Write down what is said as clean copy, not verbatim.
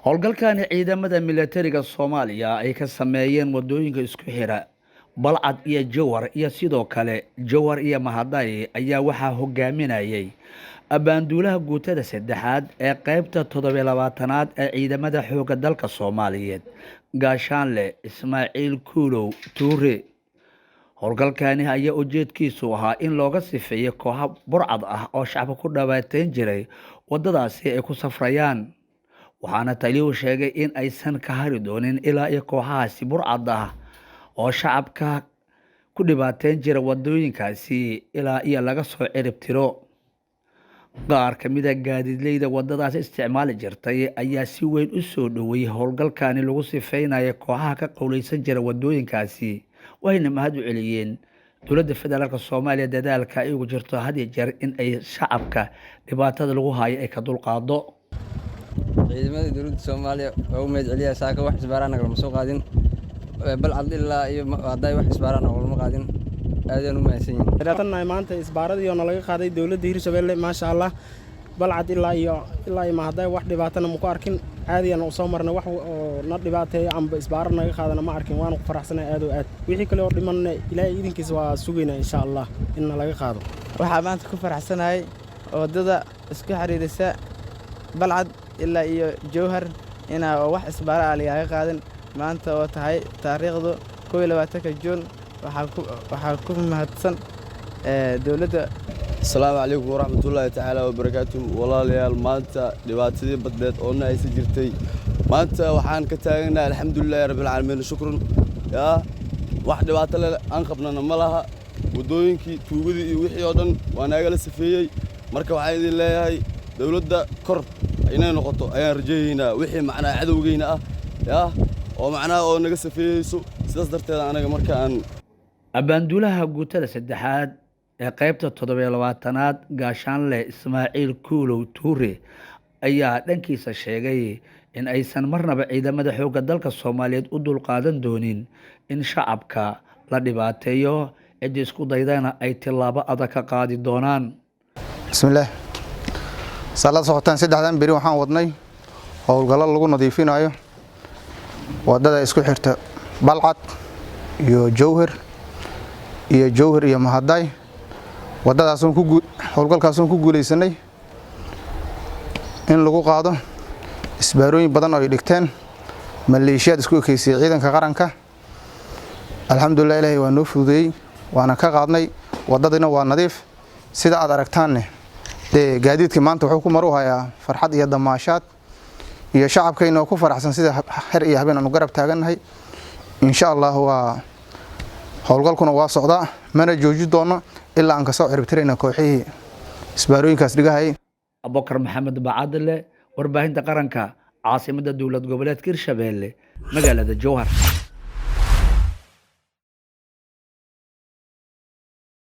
howlgalkani ciidamada militariga Soomaaliya ay ka sameeyeen wadooyinka isku xira Balcad iyo Jowhar iyo sidoo kale Jowhar iyo Mahaday ayaa waxaa hogaaminayay abaanduulaha guutada saddexaad ee qaybta 27aad ee ciidamada xoogga dalka Soomaaliyeed Gaashaanle Ismaaciil Kuulow Tuure. howlgalkani ayaa ujeedkiisu ahaa in looga sifeeyo kooxo burcad ah oo shacabka ku dhawaateen jiray wadadaasi ay ku safrayaan, waxaana taliyuhu sheegay in aysan ka hari doonin ilaa iyo kooxahaasi burcad ah oo shacabka ku dhibaateen jira wadooyinkaasi ilaa iyo laga soo cirib tiro. qaar ka mid ah gaadiidleyda wadadaas isticmaali jirtay ayaa si weyn u soo dhaweeyay howlgalkani lagu sifeynayo kooxaha ka qowleysan jira wadooyinkaasi, waxayna mahad u celiyeen dowladda federaalka Soomaaliya dadaalka ay ugu jirto had iyo jeer in ay shacabka dhibaatada lagu hayo ay ka dulqaado. ciidamada dowladda Soomaaliya oo meed celiya saaka wax isbaarana lama soo qaadin, Balcad ilaa iyo Mahaday wax isbaarana lama qaadin. aadaan u mahadsanyihiin. Xiriirtan maanta isbaaradii oo laga qaaday dowladda Hirshabelle maasha Allah. Balcad ilaa iyo Mahaday wax dhibaatana ma ku arkin, caadiyan u soo marnay wax oo na dhibaateey amba isbaarana naga qaadana ma arkin, waan ku faraxsanahay aad oo aad. wixii kale oo dhiman Ilaahay idinkiisa waa sugeynaa insha Allah in laga qaado. waxaa maanta ku faraxsanahay wadada isku xiriirisa Balcad ilaa iyo Jowhar inaa wax isbaara laga qaadan maanta oo tahay taariikhdu 22 Juun. waxaa ku mahadsan dowladda. السلام عليكم ورحمة الله تعالى وبركاته. والله ليال مانتا دباتي بدت أنا عايز جرتي مانتا وحان كتاعنا الحمد لله رب العالمين شكرا يا واحد دباتي أنخبنا نملها ودوينكي توجدي وحي أيضا وأنا جالس فيه مركب عايز الله هاي دولة كرب هنا نقطة أنا رجينا وحي معنا عدو جينا يا ومعنا ونجلس فيه ستصدرت أنا مركان abaanduulaha guutada saddexaad ee qaybta 27aad Gaashaanle Ismaaciil Kuulow Tuure ayaa dhankiisa sheegay in aysan marnaba ciidamada xoogga dalka Soomaaliyeed u dulqaadan doonin in shacabka la dhibaateeyo, cid isku daydana ay tilaabo adag ka qaadi doonaan. bismillaah salaad socotaan saddexdan bari waxaan wadnay howlgallo lagu nadiifinayo wadada isku xirta Balcad iyo Jowhar iyo Mahaday. wadadaas oo howlgalkaas oo ku guuleysanay in lagu qaado isbaarooyin badan oo ay dhigteen maleeshiyad isku ekeysay ciidanka qaranka. alxamdulillah Ilaahay waa noo fududeeyay waana ka qaadnay wadadina waa nadiif sida aad aragtaan. gaadiidka maanta wuxuu ku maruhayaa farxad iyo damaashaad iyo shacabkeena oo ku faraxsan sida xir iyo habeen aanu garab taaganahay. insha Allah waa howlgalkuna waa socdaa mana jooji doono ilaa aan ka soo ciribtirayna kooxihii isbaarooyinkaas dhigahay. Abubakar Maxamed Bacadle, warbaahinta qaranka, caasimadda dowlad goboleedka Hirshabelle, magaalada Jowhar.